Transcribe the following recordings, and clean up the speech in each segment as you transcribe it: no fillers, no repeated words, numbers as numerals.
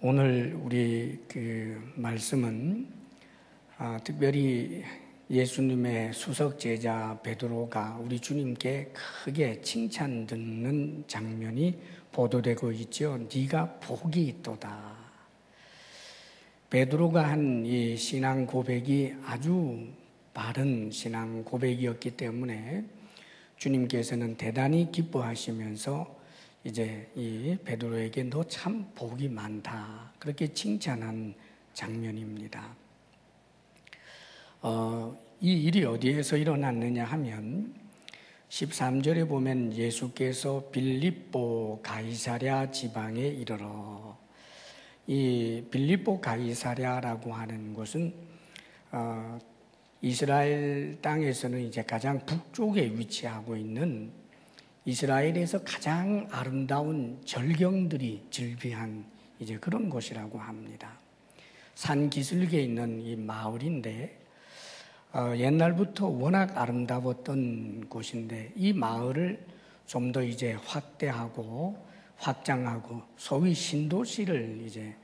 오늘 우리 말씀은 특별히 예수님의 수석 제자 베드로가 우리 주님께 크게 칭찬 듣는 장면이 보도되고 있죠. 네가 복이 있도다. 베드로가 한 이 신앙 고백이 아주 바른 신앙 고백이었기 때문에 주님께서는 대단히 기뻐하시면서 이제 이 베드로에게 너 참 복이 많다 그렇게 칭찬한 장면입니다. 이 일이 어디에서 일어났느냐 하면 13절에 보면 예수께서 빌립보 가이사랴 지방에 이르러, 이 빌립보 가이사랴라고 하는 곳은 이스라엘 땅에서는 이제 가장 북쪽에 위치하고 있는 이스라엘에서 가장 아름다운 절경들이 즐비한 이제 그런 곳이라고 합니다. 산 기슭에 있는 이 마을인데 옛날부터 워낙 아름다웠던 곳인데 이 마을을 좀 더 이제 확대하고 확장하고 소위 신도시를 이제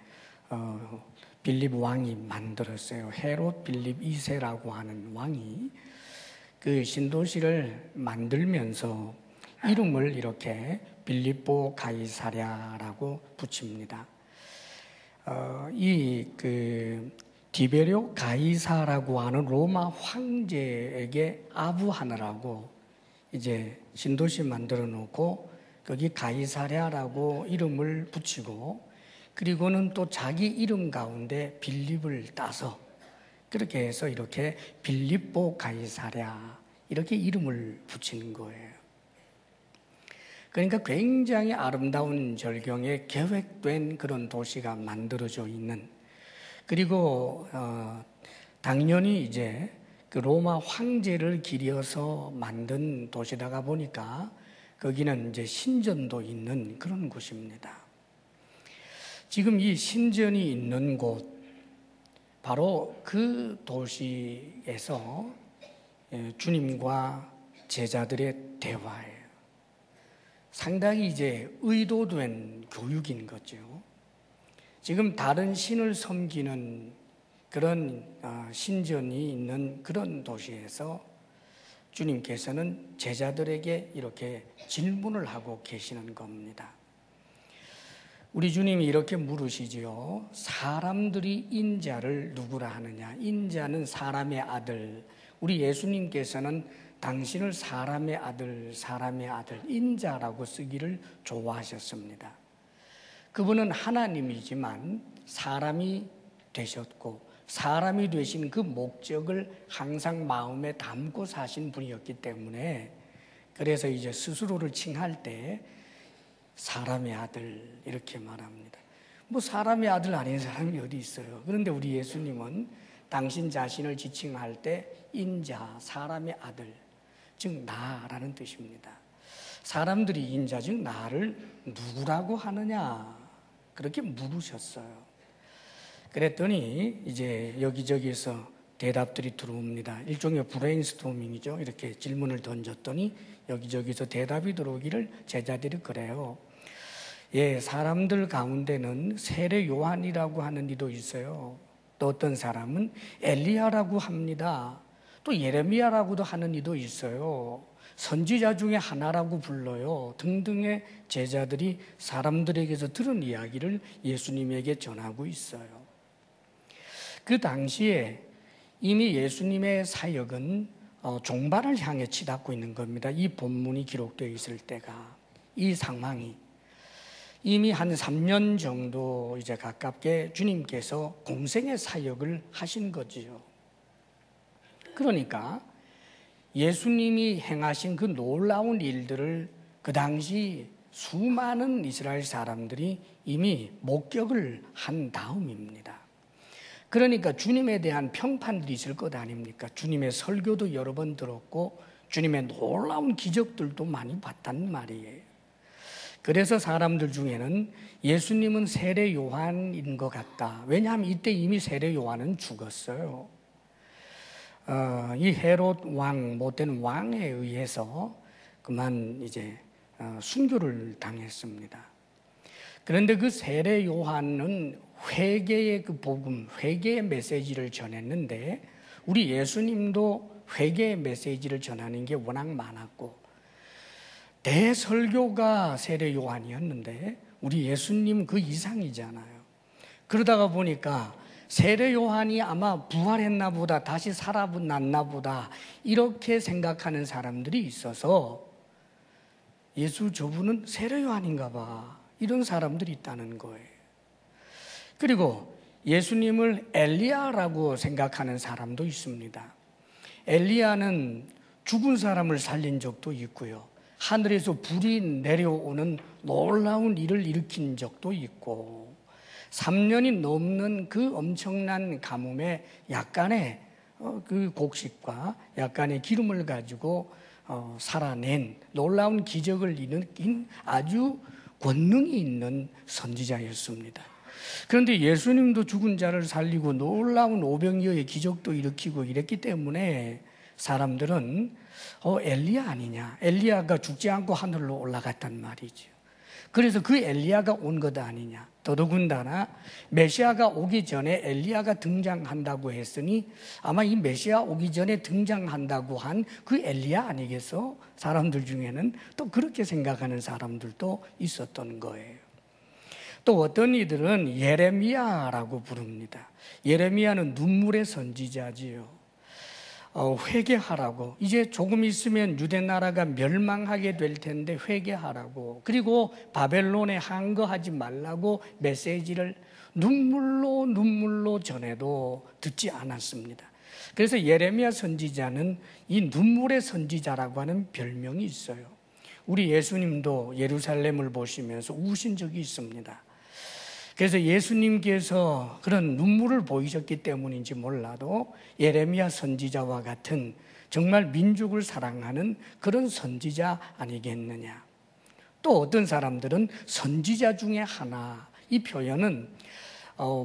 빌립 왕이 만들었어요. 헤롯 빌립 2세라고 하는 왕이 그 신도시를 만들면서 이름을 이렇게 빌립보 가이사랴라고 붙입니다. 디베료 가이사라고 하는 로마 황제에게 아부하느라고 이제 신도시 만들어 놓고 거기 가이사랴라고 이름을 붙이고, 그리고는 또 자기 이름 가운데 빌립을 따서 그렇게 해서 이렇게 빌립보 가이사랴 이렇게 이름을 붙이는 거예요. 그러니까 굉장히 아름다운 절경에 계획된 그런 도시가 만들어져 있는, 그리고 당연히 이제 그 로마 황제를 기려서 만든 도시다가 보니까 거기는 이제 신전도 있는 그런 곳입니다. 지금 이 신전이 있는 곳, 바로 그 도시에서 주님과 제자들의 대화예요. 상당히 이제 의도된 교육인 거죠. 지금 다른 신을 섬기는 그런 신전이 있는 그런 도시에서 주님께서는 제자들에게 이렇게 질문을 하고 계시는 겁니다. 우리 주님이 이렇게 물으시지요. 사람들이 인자를 누구라 하느냐? 인자는 사람의 아들. 우리 예수님께서는 당신을 사람의 아들, 인자라고 쓰기를 좋아하셨습니다. 그분은 하나님이지만 사람이 되셨고, 사람이 되신 그 목적을 항상 마음에 담고 사신 분이었기 때문에, 그래서 이제 스스로를 칭할 때 사람의 아들 이렇게 말합니다. 뭐 사람의 아들 아닌 사람이 어디 있어요? 그런데 우리 예수님은 당신 자신을 지칭할 때 인자, 사람의 아들, 즉 나라는 뜻입니다. 사람들이 인자, 즉 나를 누구라고 하느냐 그렇게 물으셨어요. 그랬더니 이제 여기저기서 대답들이 들어옵니다. 일종의 브레인스토밍이죠. 이렇게 질문을 던졌더니 여기저기서 대답이 들어오기를 제자들이 그래요. 예, 사람들 가운데는 세례 요한이라고 하는 이도 있어요. 또 어떤 사람은 엘리야라고 합니다. 또 예레미야라고도 하는 이도 있어요. 선지자 중에 하나라고 불러요. 등등의 제자들이 사람들에게서 들은 이야기를 예수님에게 전하고 있어요. 그 당시에 이미 예수님의 사역은 종말을 향해 치닫고 있는 겁니다. 이 본문이 기록되어 있을 때가, 이 상황이 이미 한 3년 정도 이제 가깝게 주님께서 공생의 사역을 하신 거지요. 그러니까 예수님이 행하신 그 놀라운 일들을 그 당시 수많은 이스라엘 사람들이 이미 목격을 한 다음입니다. 그러니까 주님에 대한 평판들이 있을 것 아닙니까? 주님의 설교도 여러 번 들었고 주님의 놀라운 기적들도 많이 봤단 말이에요. 그래서 사람들 중에는 예수님은 세례 요한인 것 같다. 왜냐하면 이때 이미 세례 요한은 죽었어요. 이 헤롯 왕, 못된 왕에 의해서 그만 이제 순교를 당했습니다. 그런데 그 세례 요한은 회개의 그 복음, 회개의 메시지를 전했는데 우리 예수님도 회개의 메시지를 전하는 게 워낙 많았고 대설교가 세례 요한이었는데 우리 예수님 그 이상이잖아요. 그러다가 보니까 세례 요한이 아마 부활했나 보다, 다시 살아났나 보다 이렇게 생각하는 사람들이 있어서 예수 저분은 세례 요한인가 봐 이런 사람들이 있다는 거예요. 그리고 예수님을 엘리야라고 생각하는 사람도 있습니다. 엘리야는 죽은 사람을 살린 적도 있고요. 하늘에서 불이 내려오는 놀라운 일을 일으킨 적도 있고 3년이 넘는 그 엄청난 가뭄에 약간의 그 곡식과 약간의 기름을 가지고 살아낸 놀라운 기적을 일으킨 아주 권능이 있는 선지자였습니다. 그런데 예수님도 죽은 자를 살리고 놀라운 오병이어의 기적도 일으키고 이랬기 때문에 사람들은 엘리야 아니냐, 엘리야가 죽지 않고 하늘로 올라갔단 말이죠. 그래서 그 엘리야가 온 것 아니냐. 더더군다나 메시아가 오기 전에 엘리야가 등장한다고 했으니 아마 이 메시아 오기 전에 등장한다고 한 그 엘리야 아니겠어? 사람들 중에는 또 그렇게 생각하는 사람들도 있었던 거예요. 또 어떤 이들은 예레미야라고 부릅니다. 예레미야는 눈물의 선지자지요. 회개하라고, 이제 조금 있으면 유대 나라가 멸망하게 될 텐데 회개하라고, 그리고 바벨론에 항거하지 말라고 메시지를 눈물로 전해도 듣지 않았습니다. 그래서 예레미야 선지자는 이 눈물의 선지자라고 하는 별명이 있어요. 우리 예수님도 예루살렘을 보시면서 우신 적이 있습니다. 그래서 예수님께서 그런 눈물을 보이셨기 때문인지 몰라도 예레미야 선지자와 같은 정말 민족을 사랑하는 그런 선지자 아니겠느냐. 또 어떤 사람들은 선지자 중에 하나, 이 표현은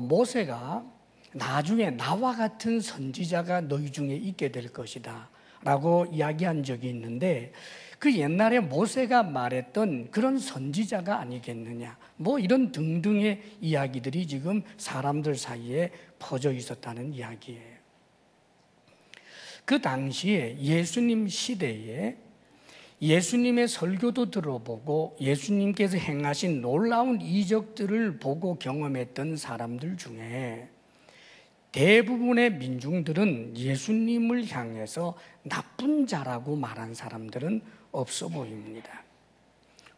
모세가 나중에 나와 같은 선지자가 너희 중에 있게 될 것이다 라고 이야기한 적이 있는데 그 옛날에 모세가 말했던 그런 선지자가 아니겠느냐, 뭐 이런 등등의 이야기들이 지금 사람들 사이에 퍼져 있었다는 이야기예요. 그 당시에 예수님 시대에 예수님의 설교도 들어보고 예수님께서 행하신 놀라운 이적들을 보고 경험했던 사람들 중에 대부분의 민중들은 예수님을 향해서 나쁜 자라고 말한 사람들은 없어 보입니다.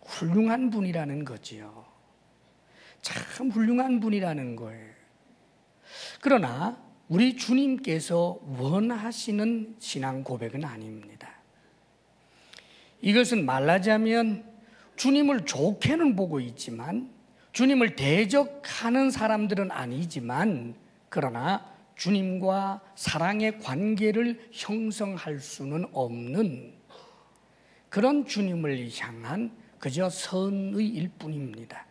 훌륭한 분이라는 거지요. 참 훌륭한 분이라는 거예요. 그러나 우리 주님께서 원하시는 신앙 고백은 아닙니다. 이것은 말하자면 주님을 좋게는 보고 있지만 주님을 대적하는 사람들은 아니지만 그러나 주님과 사랑의 관계를 형성할 수는 없는 그런 주님을 향한 그저 선의 일뿐입니다.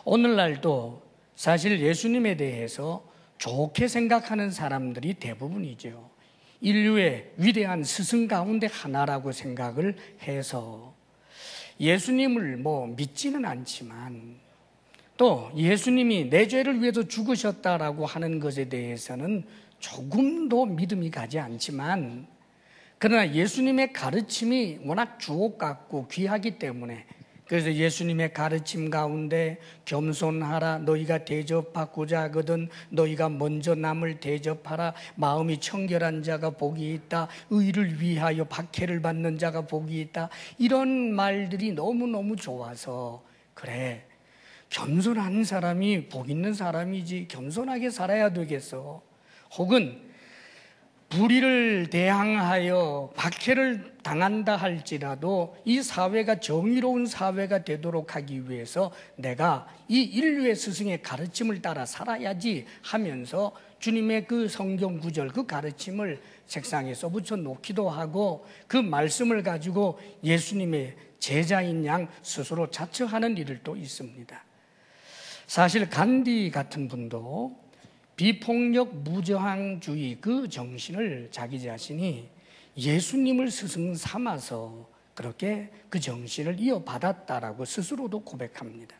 오늘날도 사실 예수님에 대해서 좋게 생각하는 사람들이 대부분이죠. 인류의 위대한 스승 가운데 하나라고 생각을 해서 예수님을 믿지는 않지만 또 예수님이 내 죄를 위해서 죽으셨다라고 하는 것에 대해서는 조금도 믿음이 가지 않지만 그러나 예수님의 가르침이 워낙 주옥 같고 귀하기 때문에 그래서 예수님의 가르침 가운데 겸손하라, 너희가 대접받고자 하거든 너희가 먼저 남을 대접하라, 마음이 청결한 자가 복이 있다, 의를 위하여 박해를 받는 자가 복이 있다, 이런 말들이 너무너무 좋아서 그래 겸손한 사람이 복 있는 사람이지 겸손하게 살아야 되겠어, 혹은 불의를 대항하여 박해를 당한다 할지라도 이 사회가 정의로운 사회가 되도록 하기 위해서 내가 이 인류의 스승의 가르침을 따라 살아야지 하면서 주님의 그 성경 구절, 그 가르침을 책상에 써붙여 놓기도 하고 그 말씀을 가지고 예수님의 제자인 양 스스로 자처하는 일들도 있습니다. 사실 간디 같은 분도 비폭력 무저항주의 그 정신을 자기 자신이 예수님을 스승 삼아서 그렇게 그 정신을 이어받았다라고 스스로도 고백합니다.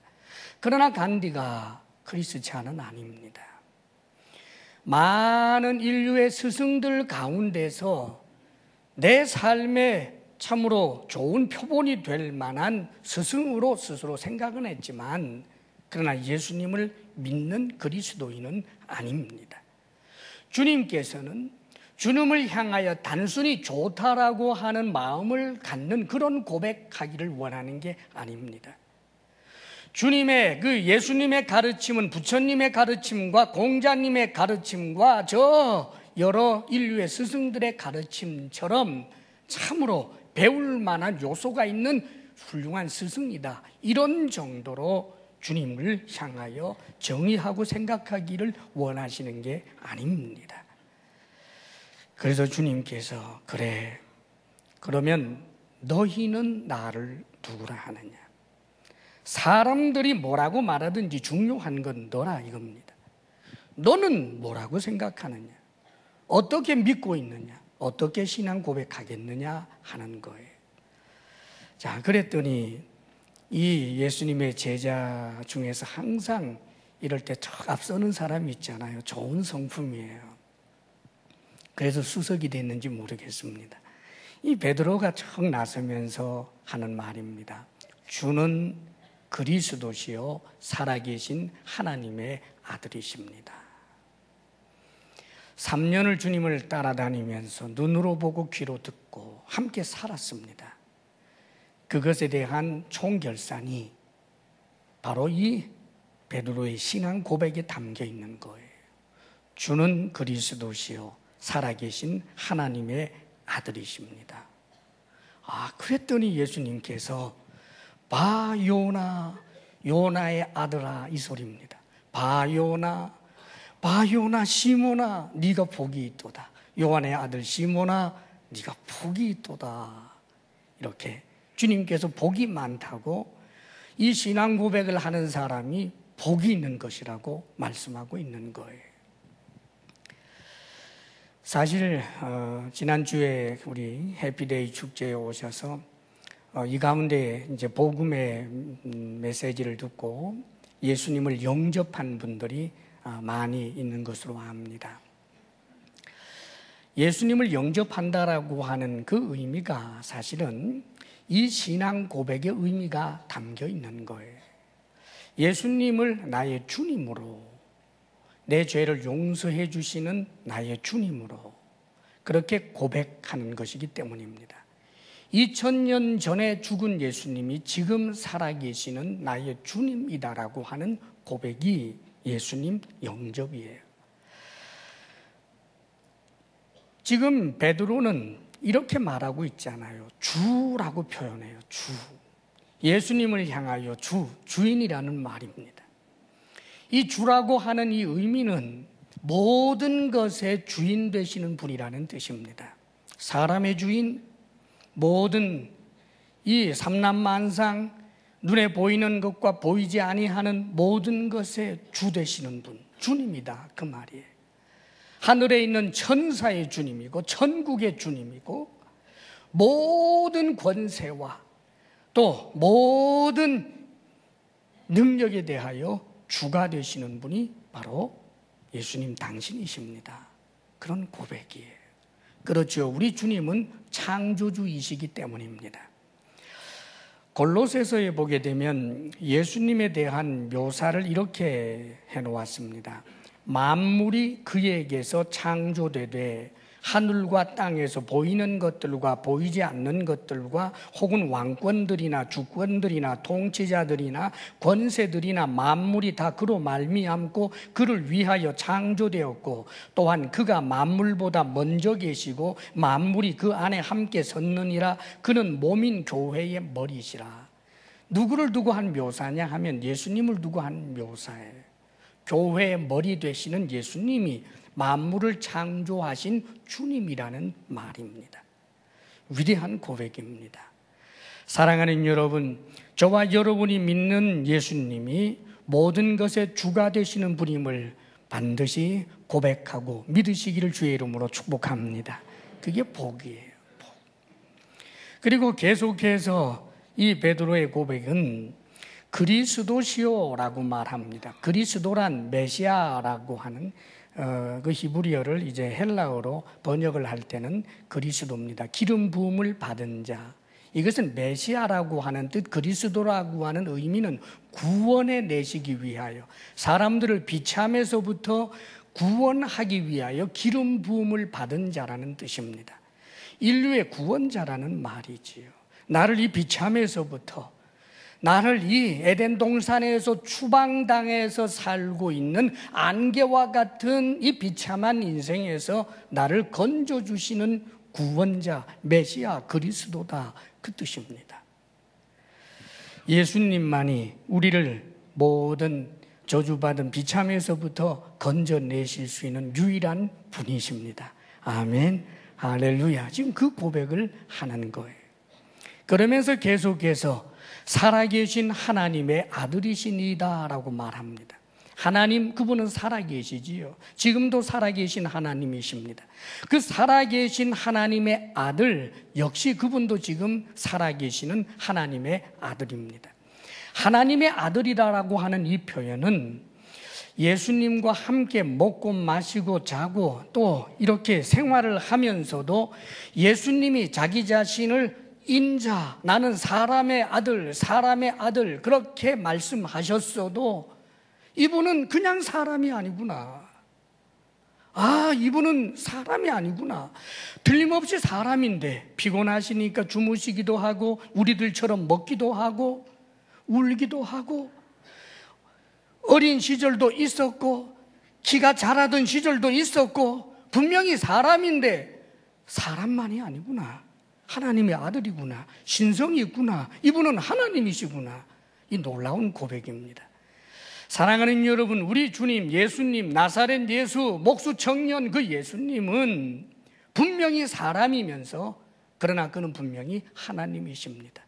그러나 간디가 크리스찬은 아닙니다. 많은 인류의 스승들 가운데서 내 삶에 참으로 좋은 표본이 될 만한 스승으로 스스로 생각은 했지만 그러나 예수님을 믿는 그리스도인은 아닙니다. 주님께서는 주님을 향하여 단순히 좋다라고 하는 마음을 갖는 그런 고백하기를 원하는 게 아닙니다. 주님의 그 예수님의 가르침은 부처님의 가르침과 공자님의 가르침과 저 여러 인류의 스승들의 가르침처럼 참으로 배울 만한 요소가 있는 훌륭한 스승이다. 이런 정도로 주님을 향하여 정의하고 생각하기를 원하시는 게 아닙니다. 그래서 주님께서 그래, 그러면 너희는 나를 누구라 하느냐? 사람들이 뭐라고 말하든지 중요한 건 너라 이겁니다. 너는 뭐라고 생각하느냐? 어떻게 믿고 있느냐? 어떻게 신앙 고백하겠느냐 하는 거예요. 자, 그랬더니 이 예수님의 제자 중에서 항상 이럴 때 척 앞서는 사람이 있잖아요. 좋은 성품이에요. 그래서 수석이 됐는지 모르겠습니다. 이 베드로가 척 나서면서 하는 말입니다. 주는 그리스도시요 살아계신 하나님의 아들이십니다. 3년을 주님을 따라다니면서 눈으로 보고 귀로 듣고 함께 살았습니다. 그것에 대한 총결산이 바로 이 베드로의 신앙 고백에 담겨 있는 거예요. 주는 그리스도시요 살아계신 하나님의 아들이십니다. 아, 그랬더니 예수님께서 봐 요나, 요나의 아들아 이 소리입니다. 봐 요나, 봐 요나 시몬아 네가 복이 있도다. 요한의 아들 시몬아 네가 복이 있도다. 이렇게 주님께서 복이 많다고 이 신앙 고백을 하는 사람이 복이 있는 것이라고 말씀하고 있는 거예요. 사실 지난주에 우리 해피데이 축제에 오셔서 이 가운데 이제 복음의 메시지를 듣고 예수님을 영접한 분들이 많이 있는 것으로 압니다. 예수님을 영접한다라고 하는 그 의미가 사실은 이 신앙 고백의 의미가 담겨 있는 거예요. 예수님을 나의 주님으로, 내 죄를 용서해 주시는 나의 주님으로 그렇게 고백하는 것이기 때문입니다. 2000년 전에 죽은 예수님이 지금 살아계시는 나의 주님이다라고 하는 고백이 예수님 영접이에요. 지금 베드로는 이렇게 말하고 있잖아요. 주라고 표현해요. 주. 예수님을 향하여 주인이라는 말입니다. 이 주라고 하는 이 의미는 모든 것의 주인 되시는 분이라는 뜻입니다. 사람의 주인, 모든 이 삼란만상, 눈에 보이는 것과 보이지 아니하는 모든 것의 주 되시는 분, 주님이다 그 말이에요. 하늘에 있는 천사의 주님이고 천국의 주님이고 모든 권세와 또 모든 능력에 대하여 주가 되시는 분이 바로 예수님 당신이십니다. 그런 고백이에요. 그렇죠. 우리 주님은 창조주이시기 때문입니다. 골로새서에 보게 되면 예수님에 대한 묘사를 이렇게 해놓았습니다. 만물이 그에게서 창조되되 하늘과 땅에서 보이는 것들과 보이지 않는 것들과 혹은 왕권들이나 주권들이나 통치자들이나 권세들이나 만물이 다 그로 말미암고 그를 위하여 창조되었고 또한 그가 만물보다 먼저 계시고 만물이 그 안에 함께 섰느니라. 그는 몸인 교회의 머리시라. 누구를 두고 한 묘사냐 하면 예수님을 두고 한 묘사예요. 교회의 머리 되시는 예수님이 만물을 창조하신 주님이라는 말입니다. 위대한 고백입니다. 사랑하는 여러분, 저와 여러분이 믿는 예수님이 모든 것의 주가 되시는 분임을 반드시 고백하고 믿으시기를 주의 이름으로 축복합니다. 그게 복이에요. 복. 그리고 계속해서 이 베드로의 고백은 그리스도시오라고 말합니다. 그리스도란 메시아라고 하는 그 히브리어를 이제 헬라어로 번역을 할 때는 그리스도입니다. 기름 부음을 받은 자. 이것은 메시아라고 하는 뜻, 그리스도라고 하는 의미는 구원해 내시기 위하여, 사람들을 비참에서부터 구원하기 위하여 기름 부음을 받은 자라는 뜻입니다. 인류의 구원자라는 말이지요. 나를 이 비참에서부터, 나를 이 에덴 동산에서 추방당해서 살고 있는 안개와 같은 이 비참한 인생에서 나를 건져주시는 구원자, 메시아, 그리스도다, 그 뜻입니다. 예수님만이 우리를 모든 저주받은 비참에서부터 건져내실 수 있는 유일한 분이십니다. 아멘, 할렐루야. 지금 그 고백을 하는 거예요. 그러면서 계속해서 살아계신 하나님의 아들이시니다 라고 말합니다. 하나님, 그분은 살아계시지요. 지금도 살아계신 하나님이십니다. 그 살아계신 하나님의 아들, 역시 그분도 지금 살아계시는 하나님의 아들입니다. 하나님의 아들이라고 하는 이 표현은 예수님과 함께 먹고 마시고 자고 또 이렇게 생활을 하면서도 예수님이 자기 자신을 인자, 나는 사람의 아들 그렇게 말씀하셨어도 이분은 그냥 사람이 아니구나. 이분은 사람이 아니구나. 틀림없이 사람인데 피곤하시니까 주무시기도 하고 우리들처럼 먹기도 하고 울기도 하고 어린 시절도 있었고 키가 자라던 시절도 있었고 분명히 사람인데 사람만이 아니구나. 하나님의 아들이구나. 신성이 있구나. 이분은 하나님이시구나. 이 놀라운 고백입니다. 사랑하는 여러분, 우리 주님 예수님, 나사렛 예수, 목수 청년 그 예수님은 분명히 사람이면서 그러나 그는 분명히 하나님이십니다.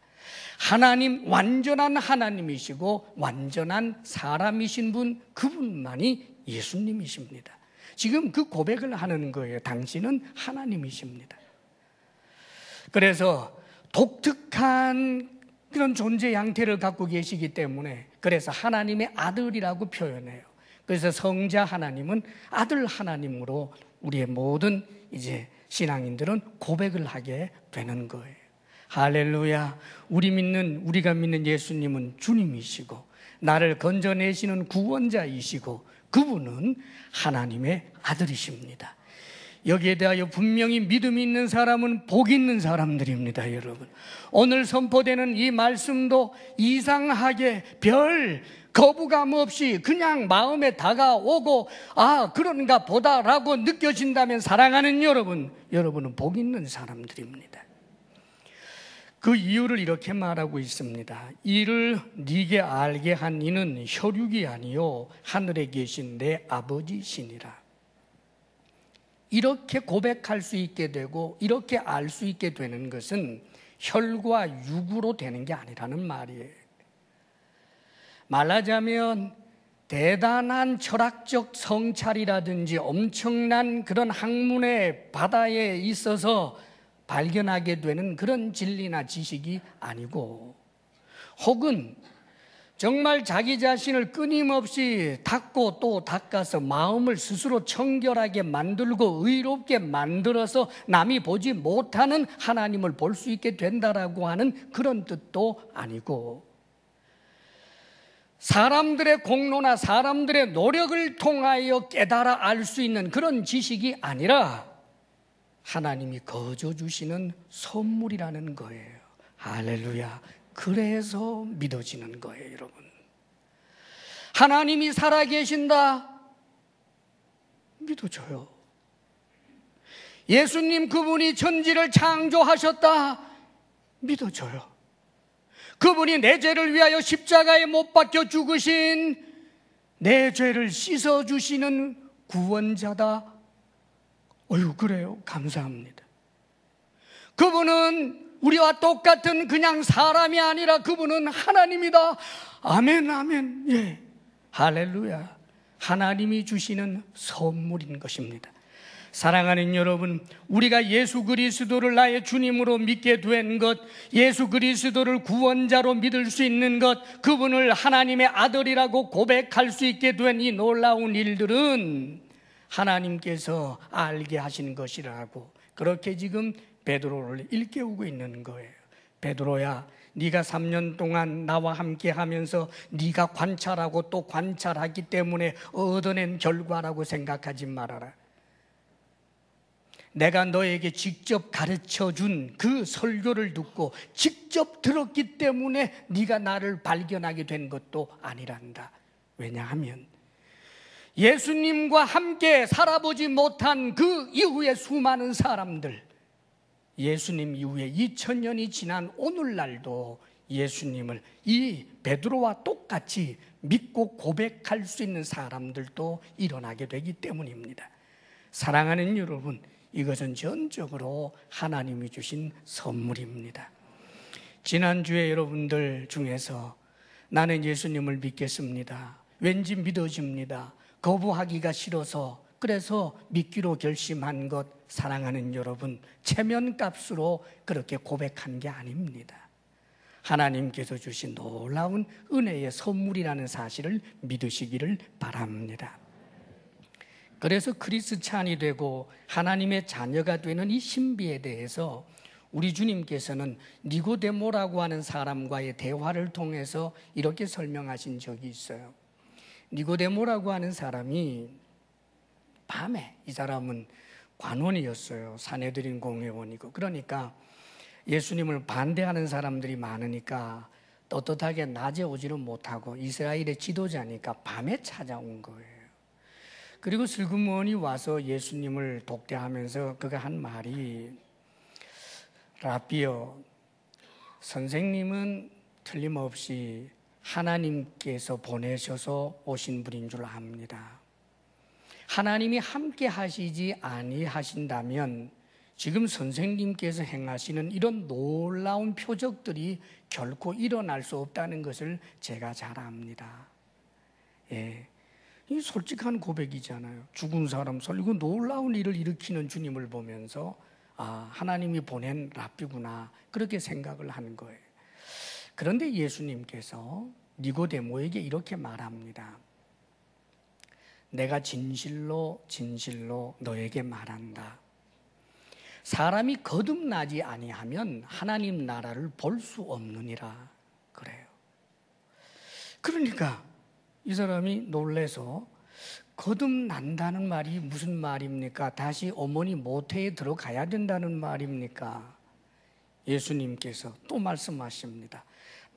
하나님, 완전한 하나님이시고 완전한 사람이신 분, 그분만이 예수님이십니다. 지금 그 고백을 하는 거예요. 당신은 하나님이십니다. 그래서 독특한 그런 존재 양태를 갖고 계시기 때문에 그래서 하나님의 아들이라고 표현해요. 그래서 성자 하나님은 아들 하나님으로 우리의 모든 이제 신앙인들은 고백을 하게 되는 거예요. 할렐루야. 우리가 믿는 예수님은 주님이시고 나를 건져내시는 구원자이시고 그분은 하나님의 아들이십니다. 여기에 대하여 분명히 믿음이 있는 사람은 복 있는 사람들입니다, 여러분. 오늘 선포되는 이 말씀도 이상하게 별 거부감 없이 그냥 마음에 다가오고 그런가 보다라고 느껴진다면 사랑하는 여러분은 복 있는 사람들입니다. 그 이유를 이렇게 말하고 있습니다. 이를 네게 알게 한 이는 혈육이 아니요 하늘에 계신 내 아버지시니라. 이렇게 고백할 수 있게 되고 이렇게 알 수 있게 되는 것은 혈과 육으로 되는 게 아니라는 말이에요. 말하자면 대단한 철학적 성찰이라든지 엄청난 그런 학문의 바다에 있어서 발견하게 되는 그런 진리나 지식이 아니고 혹은 정말 자기 자신을 끊임없이 닦고 또 닦아서 마음을 스스로 청결하게 만들고 의롭게 만들어서 남이 보지 못하는 하나님을 볼 수 있게 된다라고 하는 그런 뜻도 아니고 사람들의 공로나 사람들의 노력을 통하여 깨달아 알 수 있는 그런 지식이 아니라 하나님이 거저 주시는 선물이라는 거예요. 할렐루야. 그래서 믿어지는 거예요, 여러분. 하나님이 살아계신다? 믿어져요. 예수님 그분이 천지를 창조하셨다? 믿어져요. 그분이 내 죄를 위하여 십자가에 못 박혀 죽으신 내 죄를 씻어주시는 구원자다? 그래요? 감사합니다. 그분은 우리와 똑같은 그냥 사람이 아니라 그분은 하나님이다. 아멘, 아멘. 할렐루야. 하나님이 주시는 선물인 것입니다. 사랑하는 여러분, 우리가 예수 그리스도를 나의 주님으로 믿게 된 것, 예수 그리스도를 구원자로 믿을 수 있는 것, 그분을 하나님의 아들이라고 고백할 수 있게 된 이 놀라운 일들은 하나님께서 알게 하신 것이라고, 그렇게 지금 베드로를 일깨우고 있는 거예요. 베드로야, 네가 3년 동안 나와 함께 하면서 네가 관찰하고 또 관찰하기 때문에 얻어낸 결과라고 생각하지 말아라. 내가 너에게 직접 가르쳐준 그 설교를 듣고 직접 들었기 때문에 네가 나를 발견하게 된 것도 아니란다. 왜냐하면 예수님과 함께 살아보지 못한 그 이후에 수많은 사람들, 예수님 이후에 2000년이 지난 오늘날도 예수님을 이 베드로와 똑같이 믿고 고백할 수 있는 사람들도 일어나게 되기 때문입니다. 사랑하는 여러분, 이것은 전적으로 하나님이 주신 선물입니다. 지난주에 여러분들 중에서 나는 예수님을 믿겠습니다, 왠지 믿어집니다, 거부하기가 싫어서 그래서 믿기로 결심한 것, 사랑하는 여러분, 체면값으로 그렇게 고백한 게 아닙니다. 하나님께서 주신 놀라운 은혜의 선물이라는 사실을 믿으시기를 바랍니다. 그래서 크리스찬이 되고 하나님의 자녀가 되는 이 신비에 대해서 우리 주님께서는 니고데모라고 하는 사람과의 대화를 통해서 이렇게 설명하신 적이 있어요. 니고데모라고 하는 사람이 밤에, 이 사람은 관원이었어요. 사내들인 공회원이고. 그러니까 예수님을 반대하는 사람들이 많으니까 떳떳하게 낮에 오지는 못하고 이스라엘의 지도자니까 밤에 찾아온 거예요. 그리고 슬그머니 와서 예수님을 독대하면서 그가 한 말이, 라비여, 선생님은 틀림없이 하나님께서 보내셔서 오신 분인 줄 압니다. 하나님이 함께 하시지 아니하신다면 지금 선생님께서 행하시는 이런 놀라운 표적들이 결코 일어날 수 없다는 것을 제가 잘 압니다. 예, 이 솔직한 고백이잖아요. 죽은 사람 살리고 놀라운 일을 일으키는 주님을 보면서 하나님이 보낸 랍비구나, 그렇게 생각을 하는 거예요. 그런데 예수님께서 니고데모에게 이렇게 말합니다. 내가 진실로 진실로 너에게 말한다. 사람이 거듭나지 아니하면 하나님 나라를 볼 수 없느니라. 그래요. 그러니까 이 사람이 놀래서, 거듭난다는 말이 무슨 말입니까? 다시 어머니 모태에 들어가야 된다는 말입니까? 예수님께서 또 말씀하십니다.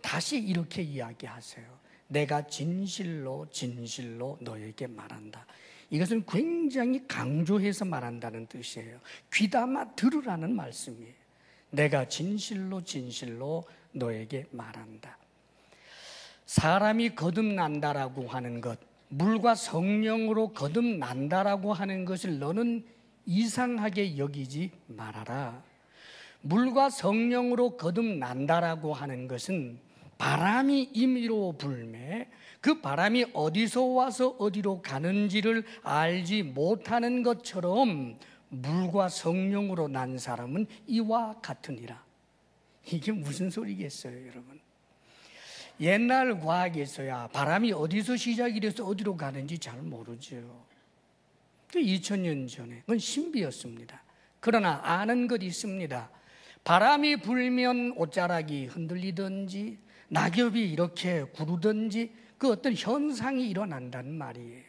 다시 이렇게 이야기하세요. 내가 진실로 진실로 너에게 말한다. 이것은 굉장히 강조해서 말한다는 뜻이에요. 귀담아 들으라는 말씀이에요. 내가 진실로 진실로 너에게 말한다. 사람이 거듭난다라고 하는 것, 물과 성령으로 거듭난다라고 하는 것을 너는 이상하게 여기지 말아라. 물과 성령으로 거듭난다라고 하는 것은 바람이 임의로 불매, 그 바람이 어디서 와서 어디로 가는지를 알지 못하는 것처럼 물과 성령으로 난 사람은 이와 같으니라. 이게 무슨 소리겠어요, 여러분? 옛날 과학에서야 바람이 어디서 시작이 돼서 어디로 가는지 잘 모르죠. 2000년 전에 그건 신비였습니다. 그러나 아는 것 있습니다. 바람이 불면 옷자락이 흔들리든지 낙엽이 이렇게 구르든지 그 어떤 현상이 일어난다는 말이에요.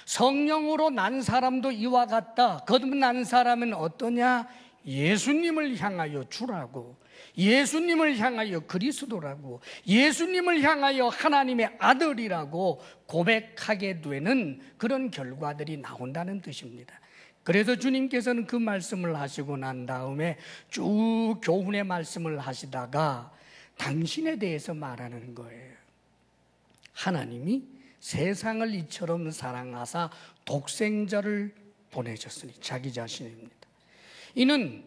성령으로 난 사람도 이와 같다. 거듭난 사람은 어떠냐? 예수님을 향하여 주라고, 예수님을 향하여 그리스도라고, 예수님을 향하여 하나님의 아들이라고 고백하게 되는 그런 결과들이 나온다는 뜻입니다. 그래서 주님께서는 그 말씀을 하시고 난 다음에 쭉 교훈의 말씀을 하시다가 당신에 대해서 말하는 거예요. 하나님이 세상을 이처럼 사랑하사 독생자를 보내셨으니, 자기 자신입니다. 이는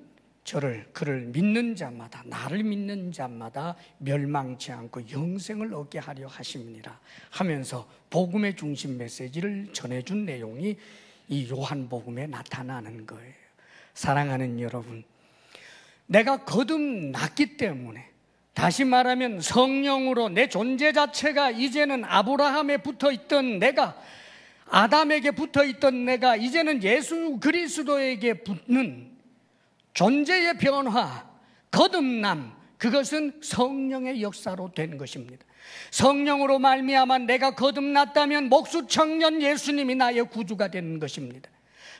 그를 믿는 자마다, 나를 믿는 자마다 멸망치 않고 영생을 얻게 하려 하심이니라 하면서 복음의 중심 메시지를 전해준 내용이 이 요한복음에 나타나는 거예요. 사랑하는 여러분, 내가 거듭났기 때문에, 다시 말하면 성령으로 내 존재 자체가 이제는 아브라함에 붙어있던 내가, 아담에게 붙어있던 내가 이제는 예수 그리스도에게 붙는 존재의 변화, 거듭남, 그것은 성령의 역사로 된 것입니다. 성령으로 말미암아 내가 거듭났다면 목수청년 예수님이 나의 구주가 되는 것입니다.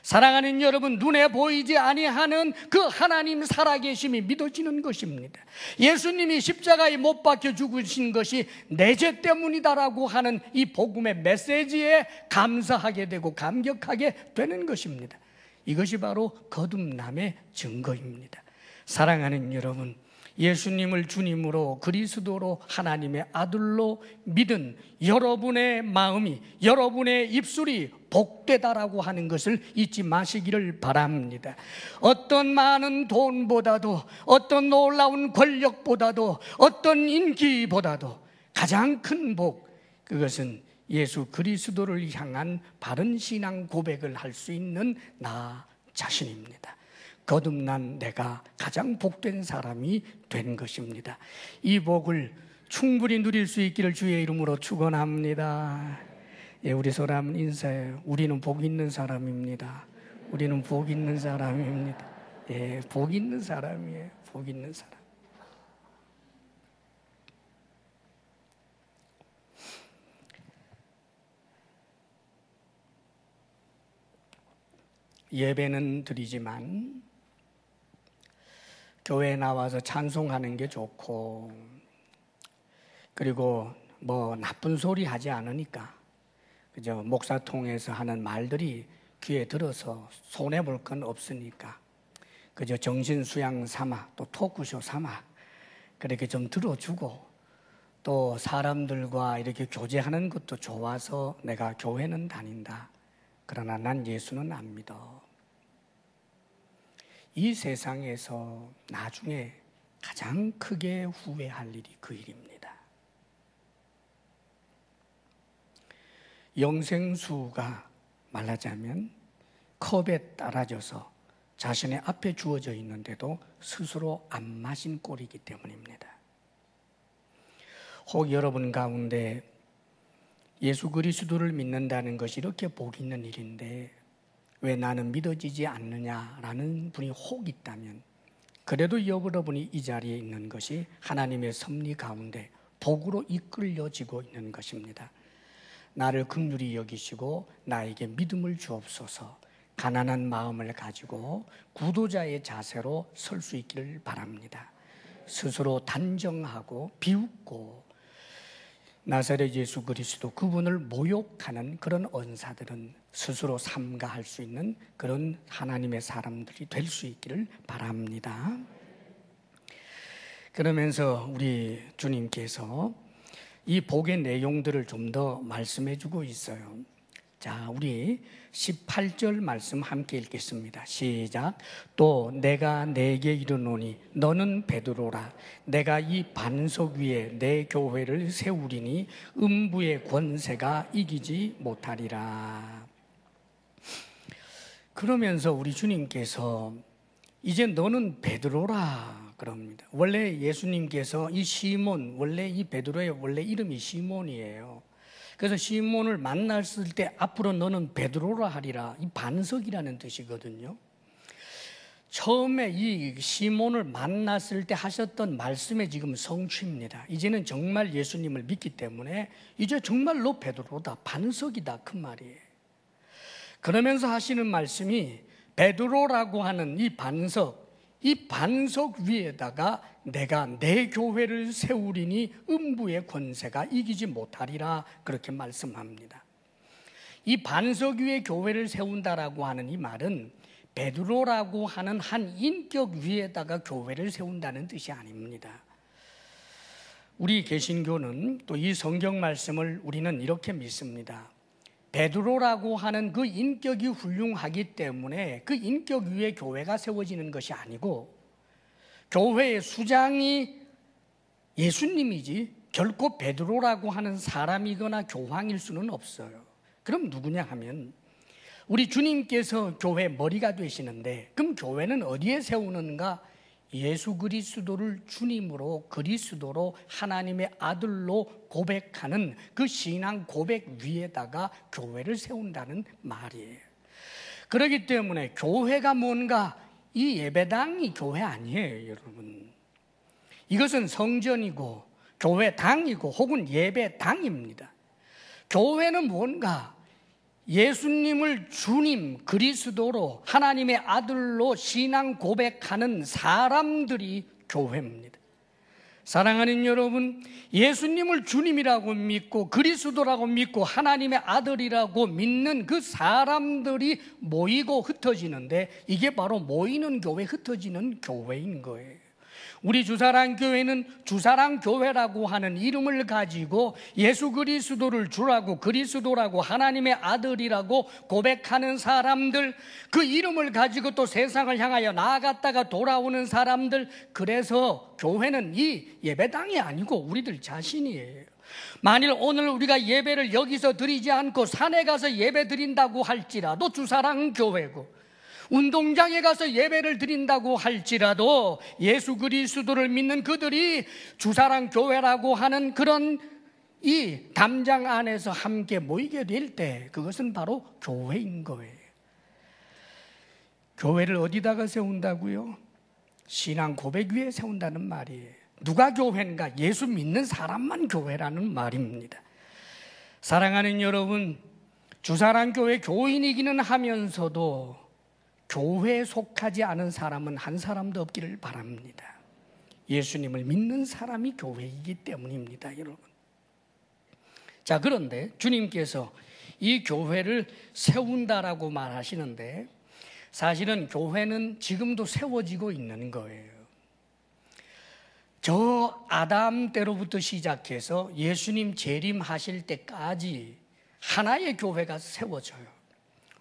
사랑하는 여러분, 눈에 보이지 아니하는 그 하나님 살아계심이 믿어지는 것입니다. 예수님이 십자가에 못 박혀 죽으신 것이 내 죄 때문이다라고 하는 이 복음의 메시지에 감사하게 되고 감격하게 되는 것입니다. 이것이 바로 거듭남의 증거입니다. 사랑하는 여러분, 예수님을 주님으로 그리스도로 하나님의 아들로 믿은 여러분의 마음이, 여러분의 입술이 복되다라고 하는 것을 잊지 마시기를 바랍니다. 어떤 많은 돈보다도, 어떤 놀라운 권력보다도, 어떤 인기보다도 가장 큰 복, 그것은 예수 그리스도를 향한 바른 신앙 고백을 할 수 있는 나 자신입니다. 거듭난 내가 가장 복된 사람이 된 것입니다. 이 복을 충분히 누릴 수 있기를 주의 이름으로 축원합니다. 예, 우리 서로 한번 인사해요. 우리는 복 있는 사람입니다. 우리는 복 있는 사람입니다. 예, 복 있는 사람이에요. 복 있는 사람. 예배는 드리지만 교회에 나와서 찬송하는 게 좋고, 그리고 뭐 나쁜 소리 하지 않으니까, 그죠? 목사 통해서 하는 말들이 귀에 들어서 손해볼 건 없으니까, 그죠? 정신 수양 삼아, 또 토크쇼 삼아 그렇게 좀 들어주고, 또 사람들과 이렇게 교제하는 것도 좋아서 내가 교회는 다닌다. 그러나 난 예수는 안 믿어. 이 세상에서 나중에 가장 크게 후회할 일이 그 일입니다. 영생수가 말하자면 컵에 따라져서 자신의 앞에 주어져 있는데도 스스로 안 마신 꼴이기 때문입니다. 혹 여러분 가운데 예수 그리스도를 믿는다는 것이 이렇게 복 있는 일인데 왜 나는 믿어지지 않느냐라는 분이 혹 있다면, 그래도 여러분이 이 자리에 있는 것이 하나님의 섭리 가운데 복으로 이끌려지고 있는 것입니다. 나를 긍휼히 여기시고 나에게 믿음을 주옵소서, 가난한 마음을 가지고 구도자의 자세로 설 수 있기를 바랍니다. 스스로 단정하고 비웃고 나사렛 예수 그리스도 그분을 모욕하는 그런 언사들은 스스로 삼가할 수 있는 그런 하나님의 사람들이 될 수 있기를 바랍니다. 그러면서 우리 주님께서 이 복의 내용들을 좀 더 말씀해 주고 있어요. 자, 우리 18절 말씀 함께 읽겠습니다. 시작. 또 내가 내게 이르노니 너는 베드로라. 내가 이 반석 위에 내 교회를 세우리니 음부의 권세가 이기지 못하리라. 그러면서 우리 주님께서 이제 너는 베드로라 그럽니다. 원래 예수님께서 이 시몬, 원래 이 베드로의 원래 이름이 시몬이에요. 그래서 시몬을 만났을 때 앞으로 너는 베드로라 하리라, 이 반석이라는 뜻이거든요. 처음에 이 시몬을 만났을 때 하셨던 말씀의 지금 성취입니다. 이제는 정말 예수님을 믿기 때문에 이제 정말로 베드로다, 반석이다 그 말이에요. 그러면서 하시는 말씀이 베드로라고 하는 이 반석 위에다가 내가 내 교회를 세우리니 음부의 권세가 이기지 못하리라, 그렇게 말씀합니다. 이 반석 위에 교회를 세운다라고 하는 이 말은 베드로라고 하는 한 인격 위에다가 교회를 세운다는 뜻이 아닙니다. 우리 개신교는 또 이 성경 말씀을 우리는 이렇게 믿습니다. 베드로라고 하는 그 인격이 훌륭하기 때문에 그 인격 위에 교회가 세워지는 것이 아니고, 교회의 수장이 예수님이지 결코 베드로라고 하는 사람이거나 교황일 수는 없어요. 그럼 누구냐 하면 우리 주님께서 교회 머리가 되시는데, 그럼 교회는 어디에 세우는가? 예수 그리스도를 주님으로, 그리스도로, 하나님의 아들로 고백하는 그 신앙 고백 위에다가 교회를 세운다는 말이에요. 그렇기 때문에 교회가 뭔가, 이 예배당이 교회 아니에요, 여러분. 이것은 성전이고 교회당이고 혹은 예배당입니다. 교회는 뭔가 예수님을 주님, 그리스도로, 하나님의 아들로 신앙 고백하는 사람들이 교회입니다. 사랑하는 여러분, 예수님을 주님이라고 믿고 그리스도라고 믿고 하나님의 아들이라고 믿는 그 사람들이 모이고 흩어지는데, 이게 바로 모이는 교회, 흩어지는 교회인 거예요. 우리 주사랑교회는 주사랑교회라고 하는 이름을 가지고 예수 그리스도를 주라고, 그리스도라고, 하나님의 아들이라고 고백하는 사람들, 그 이름을 가지고 또 세상을 향하여 나아갔다가 돌아오는 사람들, 그래서 교회는 이 예배당이 아니고 우리들 자신이에요. 만일 오늘 우리가 예배를 여기서 드리지 않고 산에 가서 예배 드린다고 할지라도 주사랑교회고, 운동장에 가서 예배를 드린다고 할지라도 예수 그리스도를 믿는 그들이 주사랑교회라고 하는 그런 이 담장 안에서 함께 모이게 될 때, 그것은 바로 교회인 거예요. 교회를 어디다가 세운다고요? 신앙 고백 위에 세운다는 말이에요. 누가 교회인가? 예수 믿는 사람만 교회라는 말입니다. 사랑하는 여러분, 주사랑교회 교인이기는 하면서도 교회에 속하지 않은 사람은 한 사람도 없기를 바랍니다. 예수님을 믿는 사람이 교회이기 때문입니다, 여러분. 자, 그런데 주님께서 이 교회를 세운다라고 말하시는데, 사실은 교회는 지금도 세워지고 있는 거예요. 저 아담 때로부터 시작해서 예수님 재림하실 때까지 하나의 교회가 세워져요.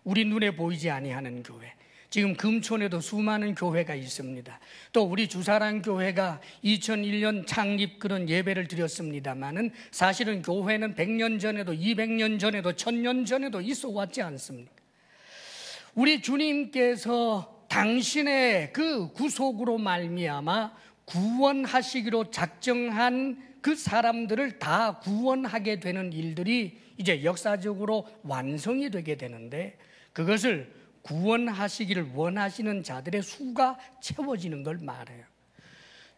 우리 눈에 보이지 아니하는 교회. 지금 금촌에도 수많은 교회가 있습니다. 또 우리 주사랑교회가 2001년 창립 그런 예배를 드렸습니다마는, 사실은 교회는 100년 전에도 200년 전에도 1000년 전에도 있어 왔지 않습니까? 우리 주님께서 당신의 그 구속으로 말미암아 구원하시기로 작정한 그 사람들을 다 구원하게 되는 일들이 이제 역사적으로 완성이 되게 되는데, 그것을 구원하시기를 원하시는 자들의 수가 채워지는 걸 말해요.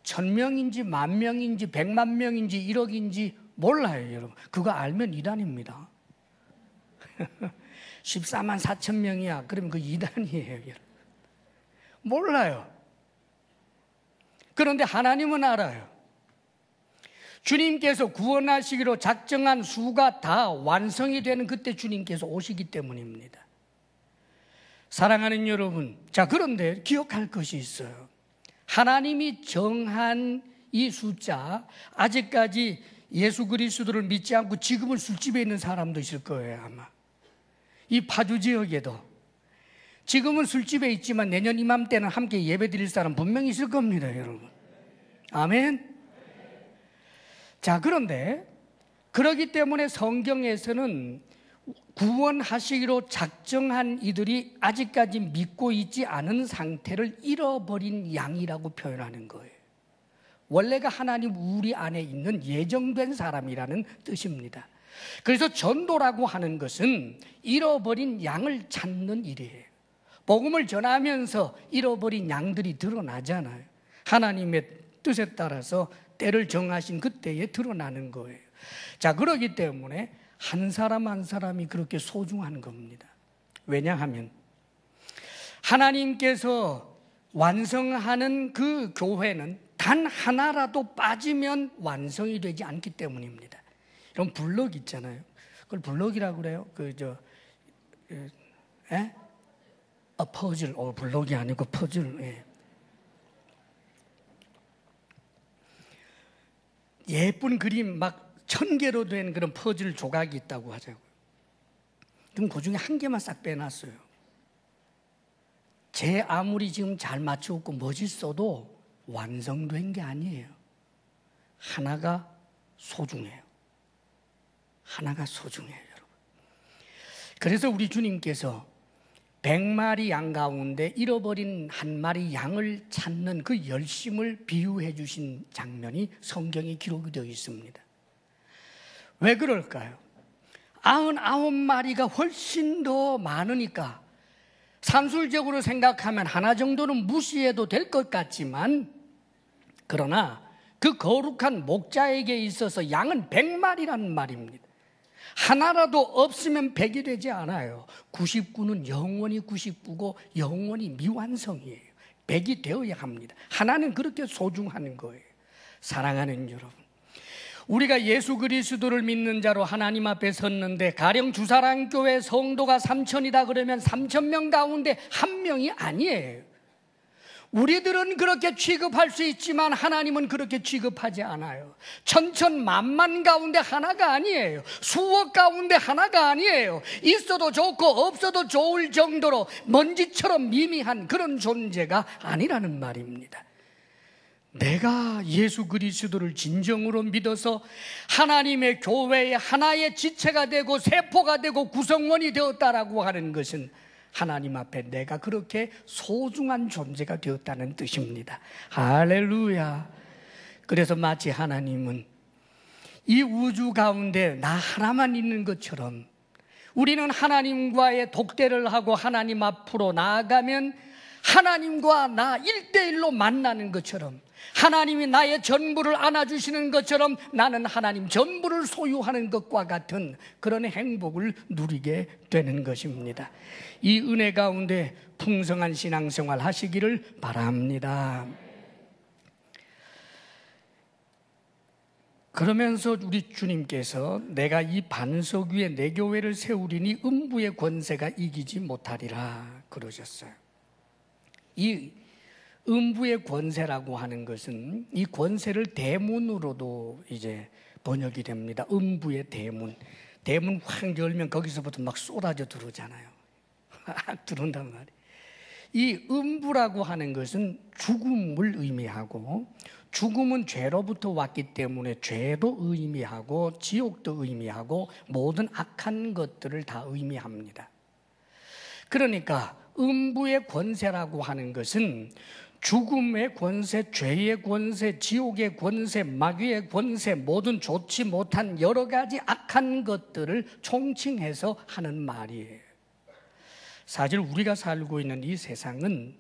1000명인지 10,000명인지 100만 명인지 1억인지 몰라요, 여러분. 그거 알면 이단입니다. 14만 4천 명이야. 그러면 그 이단이에요, 여러분. 몰라요. 그런데 하나님은 알아요. 주님께서 구원하시기로 작정한 수가 다 완성이 되는 그때 주님께서 오시기 때문입니다. 사랑하는 여러분, 자, 그런데 기억할 것이 있어요. 하나님이 정한 이 숫자, 아직까지 예수 그리스도를 믿지 않고 지금은 술집에 있는 사람도 있을 거예요, 아마. 이 파주 지역에도 지금은 술집에 있지만 내년 이맘때는 함께 예배 드릴 사람 분명히 있을 겁니다, 여러분. 아멘. 자, 그런데 그렇기 때문에 성경에서는 구원하시기로 작정한 이들이 아직까지 믿고 있지 않은 상태를 잃어버린 양이라고 표현하는 거예요. 원래가 하나님 우리 안에 있는 예정된 사람이라는 뜻입니다. 그래서 전도라고 하는 것은 잃어버린 양을 찾는 일이에요. 복음을 전하면서 잃어버린 양들이 드러나잖아요. 하나님의 뜻에 따라서 때를 정하신 그때에 드러나는 거예요. 자, 그렇기 때문에 한 사람 한 사람이 그렇게 소중한 겁니다. 왜냐하면 하나님께서 완성하는 그 교회는 단 하나라도 빠지면 완성이 되지 않기 때문입니다. 이런 블록 있잖아요. 그걸 블록이라고 그래요. 퍼즐. 블록이 아니고 퍼즐. 예. 예쁜 그림 막 1000개로 된 그런 퍼즐 조각이 있다고 하자고요. 그럼 그 중에 한 개만 싹 빼놨어요. 제 아무리 지금 잘 맞추고 멋있어도 완성된 게 아니에요. 하나가 소중해요. 하나가 소중해요, 여러분. 그래서 우리 주님께서 100마리 양 가운데 잃어버린 한 마리 양을 찾는 그 열심을 비유해 주신 장면이 성경에 기록이 되어 있습니다. 왜 그럴까요? 99마리가 훨씬 더 많으니까 산술적으로 생각하면 하나 정도는 무시해도 될 것 같지만, 그러나 그 거룩한 목자에게 있어서 양은 100마리라는 말입니다. 하나라도 없으면 100이 되지 않아요. 99는 영원히 99고 영원히 미완성이에요. 100이 되어야 합니다. 하나는 그렇게 소중한 거예요. 사랑하는 여러분, 우리가 예수 그리스도를 믿는 자로 하나님 앞에 섰는데, 가령 주사랑교회 성도가 3,000이다 그러면 3,000명 가운데 한 명이 아니에요. 우리들은 그렇게 취급할 수 있지만 하나님은 그렇게 취급하지 않아요. 천천만만 가운데 하나가 아니에요. 수억 가운데 하나가 아니에요. 있어도 좋고 없어도 좋을 정도로 먼지처럼 미미한 그런 존재가 아니라는 말입니다. 내가 예수 그리스도를 진정으로 믿어서 하나님의 교회의 하나의 지체가 되고 세포가 되고 구성원이 되었다라고 하는 것은 하나님 앞에 내가 그렇게 소중한 존재가 되었다는 뜻입니다. 할렐루야. 그래서 마치 하나님은 이 우주 가운데 나 하나만 있는 것처럼, 우리는 하나님과의 독대를 하고 하나님 앞으로 나아가면 하나님과 나 1대1로 만나는 것처럼, 하나님이 나의 전부를 안아주시는 것처럼 나는 하나님 전부를 소유하는 것과 같은 그런 행복을 누리게 되는 것입니다. 이 은혜 가운데 풍성한 신앙생활 하시기를 바랍니다. 그러면서 우리 주님께서 내가 이 반석 위에 내 교회를 세우리니 음부의 권세가 이기지 못하리라 그러셨어요. 이 음부의 권세라고 하는 것은 이 권세를 대문으로도 이제 번역이 됩니다. 음부의 대문. 대문 확 열면 거기서부터 막 쏟아져 들어오잖아요. 들어온단 말이에요. 이 음부라고 하는 것은 죽음을 의미하고, 죽음은 죄로부터 왔기 때문에 죄도 의미하고 지옥도 의미하고 모든 악한 것들을 다 의미합니다. 그러니까 음부의 권세라고 하는 것은 죽음의 권세, 죄의 권세, 지옥의 권세, 마귀의 권세, 모든 좋지 못한 여러 가지 악한 것들을 총칭해서 하는 말이에요. 사실 우리가 살고 있는 이 세상은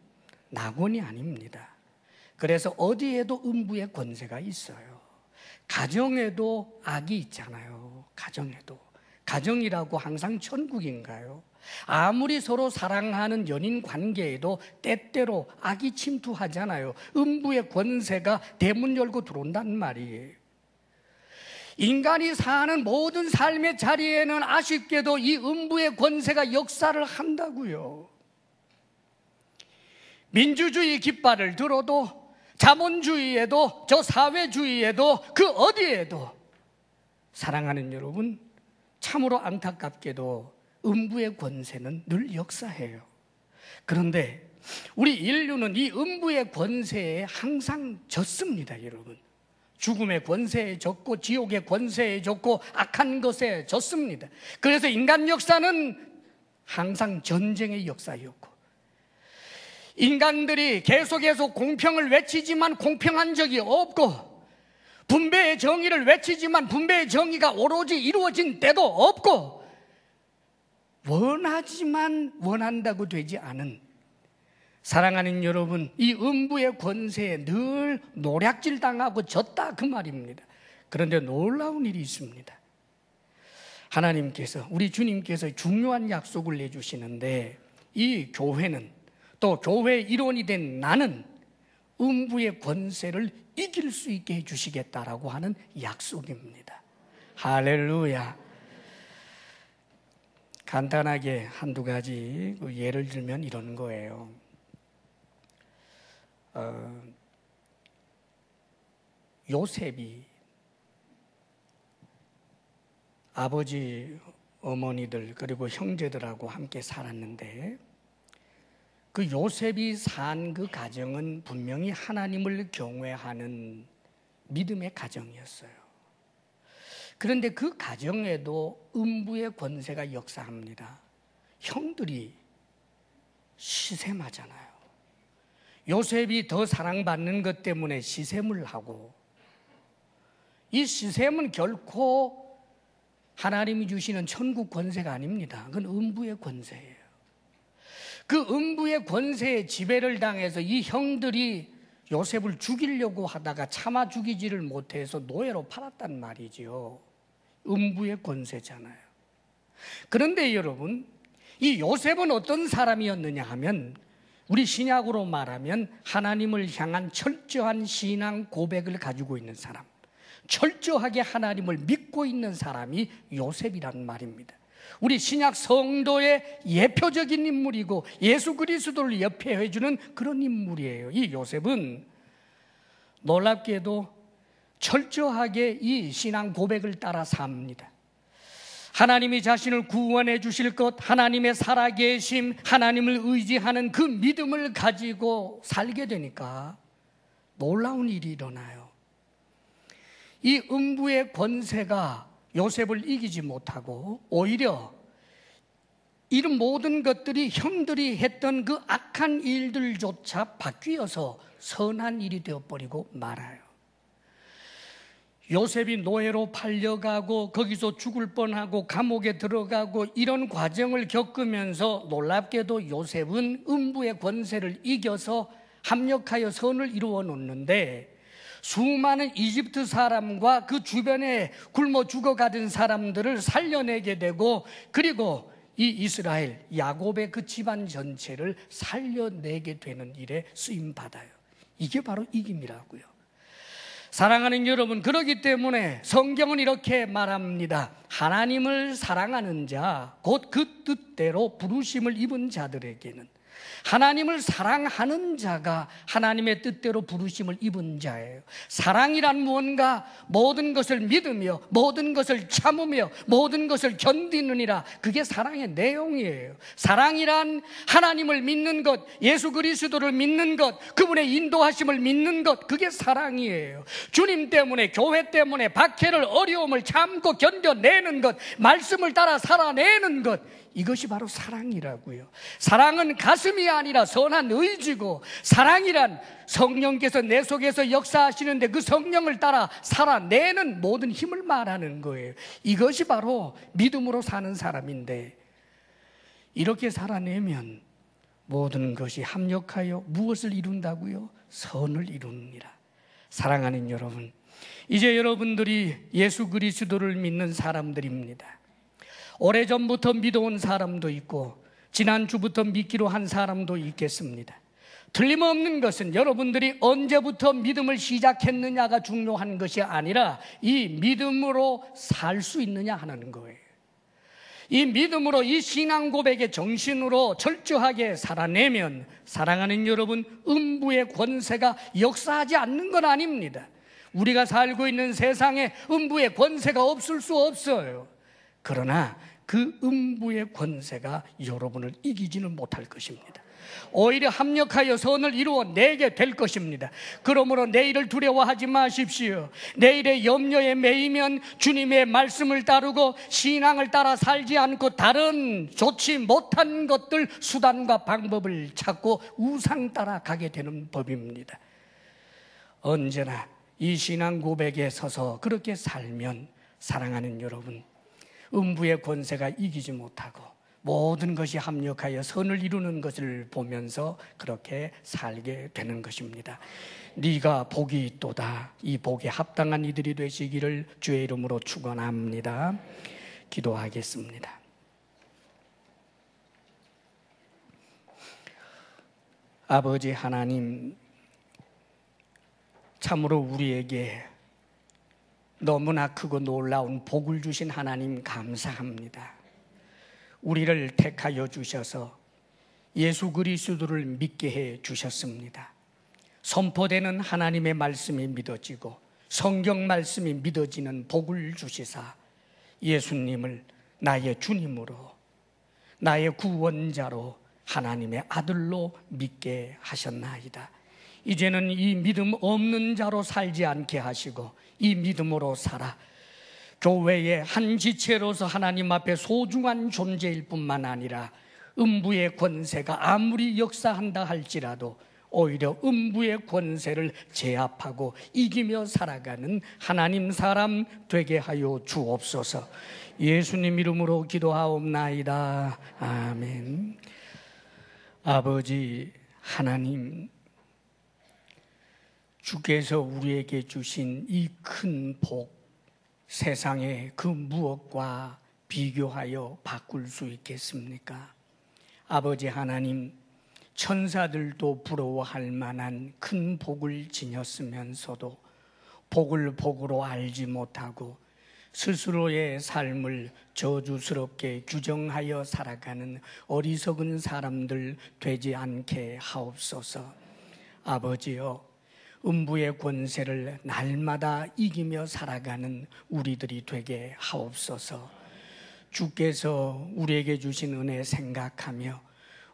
낙원이 아닙니다. 그래서 어디에도 음부의 권세가 있어요. 가정에도 악이 있잖아요. 가정에도. 가정이라고 항상 천국인가요? 아무리 서로 사랑하는 연인 관계에도 때때로 악이 침투하잖아요. 음부의 권세가 대문 열고 들어온다는 말이에요. 인간이 사는 모든 삶의 자리에는 아쉽게도 이 음부의 권세가 역사를 한다고요. 민주주의 깃발을 들어도, 자본주의에도, 저 사회주의에도, 그 어디에도, 사랑하는 여러분, 참으로 안타깝게도 음부의 권세는 늘 역사해요. 그런데 우리 인류는 이 음부의 권세에 항상 졌습니다, 여러분. 죽음의 권세에 졌고 지옥의 권세에 졌고 악한 것에 졌습니다. 그래서 인간 역사는 항상 전쟁의 역사였고, 인간들이 계속해서 공평을 외치지만 공평한 적이 없고, 분배의 정의를 외치지만 분배의 정의가 오로지 이루어진 때도 없고, 원하지만 원한다고 되지 않은, 사랑하는 여러분, 이 음부의 권세에 늘 노략질 당하고 졌다 그 말입니다. 그런데 놀라운 일이 있습니다. 하나님께서, 우리 주님께서 중요한 약속을 내주시는데, 이 교회는, 또 교회의 일원이 된 나는 음부의 권세를 이길 수 있게 해주시겠다라고 하는 약속입니다. 할렐루야. 간단하게 한두 가지 예를 들면 이런 거예요. 요셉이 아버지, 어머니들 그리고 형제들하고 함께 살았는데, 그 요셉이 산 그 가정은 분명히 하나님을 경외하는 믿음의 가정이었어요. 그런데 그 가정에도 음부의 권세가 역사합니다. 형들이 시샘하잖아요. 요셉이 더 사랑받는 것 때문에 시샘을 하고, 이 시샘은 결코 하나님이 주시는 천국 권세가 아닙니다. 그건 음부의 권세예요. 그 음부의 권세에 지배를 당해서 이 형들이 요셉을 죽이려고 하다가 차마 죽이지를 못해서 노예로 팔았단 말이죠. 음부의 권세잖아요. 그런데 여러분, 이 요셉은 어떤 사람이었느냐 하면, 우리 신약으로 말하면 하나님을 향한 철저한 신앙 고백을 가지고 있는 사람, 철저하게 하나님을 믿고 있는 사람이 요셉이란 말입니다. 우리 신약 성도의 예표적인 인물이고 예수 그리스도를 예표해주는 그런 인물이에요. 이 요셉은 놀랍게도 철저하게 이 신앙 고백을 따라 삽니다. 하나님이 자신을 구원해 주실 것, 하나님의 살아계심, 하나님을 의지하는 그 믿음을 가지고 살게 되니까 놀라운 일이 일어나요. 이 음부의 권세가 요셉을 이기지 못하고 오히려 이런 모든 것들이 형들이 했던 그 악한 일들조차 바뀌어서 선한 일이 되어버리고 말아요. 요셉이 노예로 팔려가고 거기서 죽을 뻔하고 감옥에 들어가고 이런 과정을 겪으면서 놀랍게도 요셉은 음부의 권세를 이겨서 합력하여 선을 이루어 놓는데, 수많은 이집트 사람과 그 주변에 굶어 죽어가던 사람들을 살려내게 되고, 그리고 이 이스라엘 야곱의 그 집안 전체를 살려내게 되는 일에 쓰임받아요. 이게 바로 이김이라고요. 사랑하는 여러분, 그렇기 때문에 성경은 이렇게 말합니다. 하나님을 사랑하는 자, 곧 그 뜻대로 부르심을 입은 자들에게는, 하나님을 사랑하는 자가 하나님의 뜻대로 부르심을 입은 자예요. 사랑이란 무언가 모든 것을 믿으며 모든 것을 참으며 모든 것을 견디느니라, 그게 사랑의 내용이에요. 사랑이란 하나님을 믿는 것, 예수 그리스도를 믿는 것, 그분의 인도하심을 믿는 것, 그게 사랑이에요. 주님 때문에, 교회 때문에 박해를, 어려움을 참고 견뎌내는 것, 말씀을 따라 살아내는 것, 이것이 바로 사랑이라고요. 사랑은 가슴이 아니라 선한 의지고, 사랑이란 성령께서 내 속에서 역사하시는데 그 성령을 따라 살아내는 모든 힘을 말하는 거예요. 이것이 바로 믿음으로 사는 사람인데, 이렇게 살아내면 모든 것이 합력하여 무엇을 이룬다고요? 선을 이루느니라. 사랑하는 여러분, 이제 여러분들이 예수 그리스도를 믿는 사람들입니다. 오래전부터 믿어온 사람도 있고 지난주부터 믿기로 한 사람도 있겠습니다. 틀림없는 것은 여러분들이 언제부터 믿음을 시작했느냐가 중요한 것이 아니라 이 믿음으로 살 수 있느냐 하는 거예요. 이 믿음으로, 이 신앙 고백의 정신으로 철저하게 살아내면, 사랑하는 여러분, 음부의 권세가 역사하지 않는 건 아닙니다. 우리가 살고 있는 세상에 음부의 권세가 없을 수 없어요. 그러나 그 음부의 권세가 여러분을 이기지는 못할 것입니다. 오히려 합력하여 선을 이루어내게 될 것입니다. 그러므로 내일을 두려워하지 마십시오. 내일의 염려에 매이면 주님의 말씀을 따르고 신앙을 따라 살지 않고 다른 좋지 못한 것들, 수단과 방법을 찾고 우상 따라 가게 되는 법입니다. 언제나 이 신앙 고백에 서서 그렇게 살면, 사랑하는 여러분, 음부의 권세가 이기지 못하고 모든 것이 합력하여 선을 이루는 것을 보면서 그렇게 살게 되는 것입니다. 네가 복이 있도다. 이 복에 합당한 이들이 되시기를 주의 이름으로 축원합니다. 기도하겠습니다. 아버지 하나님, 참으로 우리에게 너무나 크고 놀라운 복을 주신 하나님 감사합니다. 우리를 택하여 주셔서 예수 그리스도를 믿게 해 주셨습니다. 선포되는 하나님의 말씀이 믿어지고 성경 말씀이 믿어지는 복을 주시사 예수님을 나의 주님으로, 나의 구원자로, 하나님의 아들로 믿게 하셨나이다. 이제는 이 믿음 없는 자로 살지 않게 하시고 이 믿음으로 살아 교회의 한 지체로서 하나님 앞에 소중한 존재일 뿐만 아니라 음부의 권세가 아무리 역사한다 할지라도 오히려 음부의 권세를 제압하고 이기며 살아가는 하나님 사람 되게 하여 주옵소서. 예수님 이름으로 기도하옵나이다. 아멘. 아버지 하나님, 주께서 우리에게 주신 이 큰 복, 세상의 그 무엇과 비교하여 바꿀 수 있겠습니까? 아버지 하나님, 천사들도 부러워할 만한 큰 복을 지녔으면서도 복을 복으로 알지 못하고 스스로의 삶을 저주스럽게 규정하여 살아가는 어리석은 사람들 되지 않게 하옵소서. 아버지여, 음부의 권세를 날마다 이기며 살아가는 우리들이 되게 하옵소서. 주께서 우리에게 주신 은혜 생각하며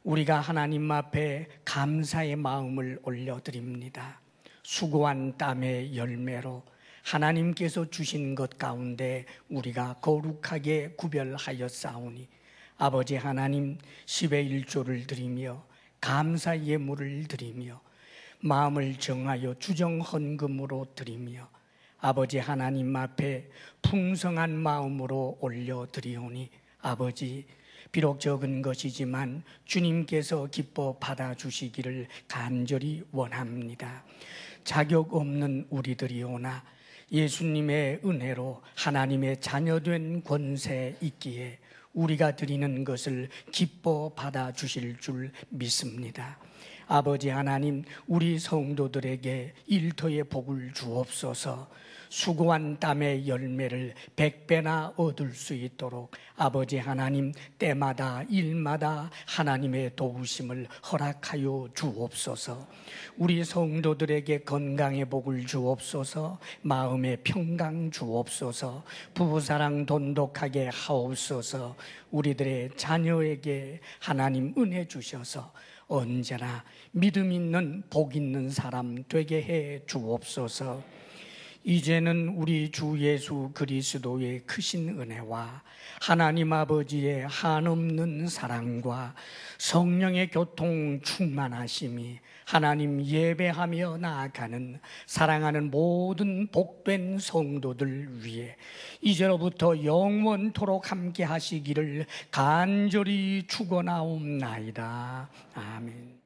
우리가 하나님 앞에 감사의 마음을 올려드립니다. 수고한 땀의 열매로 하나님께서 주신 것 가운데 우리가 거룩하게 구별하였사오니 아버지 하나님, 10의 1조를 드리며 감사 예물을 드리며 마음을 정하여 주정 헌금으로 드리며 아버지 하나님 앞에 풍성한 마음으로 올려드리오니 아버지, 비록 적은 것이지만 주님께서 기뻐 받아주시기를 간절히 원합니다. 자격 없는 우리들이오나 예수님의 은혜로 하나님의 자녀된 권세 있기에 우리가 드리는 것을 기뻐 받아주실 줄 믿습니다. 아버지 하나님, 우리 성도들에게 일터의 복을 주옵소서. 수고한 땀의 열매를 100배나 얻을 수 있도록 아버지 하나님, 때마다 일마다 하나님의 도우심을 허락하여 주옵소서. 우리 성도들에게 건강의 복을 주옵소서. 마음의 평강 주옵소서. 부부사랑 돈독하게 하옵소서. 우리들의 자녀에게 하나님 은혜 주셔서 언제나 믿음 있는 복 있는 사람 되게 해 주옵소서. 이제는 우리 주 예수 그리스도의 크신 은혜와 하나님 아버지의 한없는 사랑과 성령의 교통 충만하심이 하나님 예배하며 나아가는 사랑하는 모든 복된 성도들 위해 이제로부터 영원토록 함께 하시기를 간절히 축원하옵나이다. 아멘.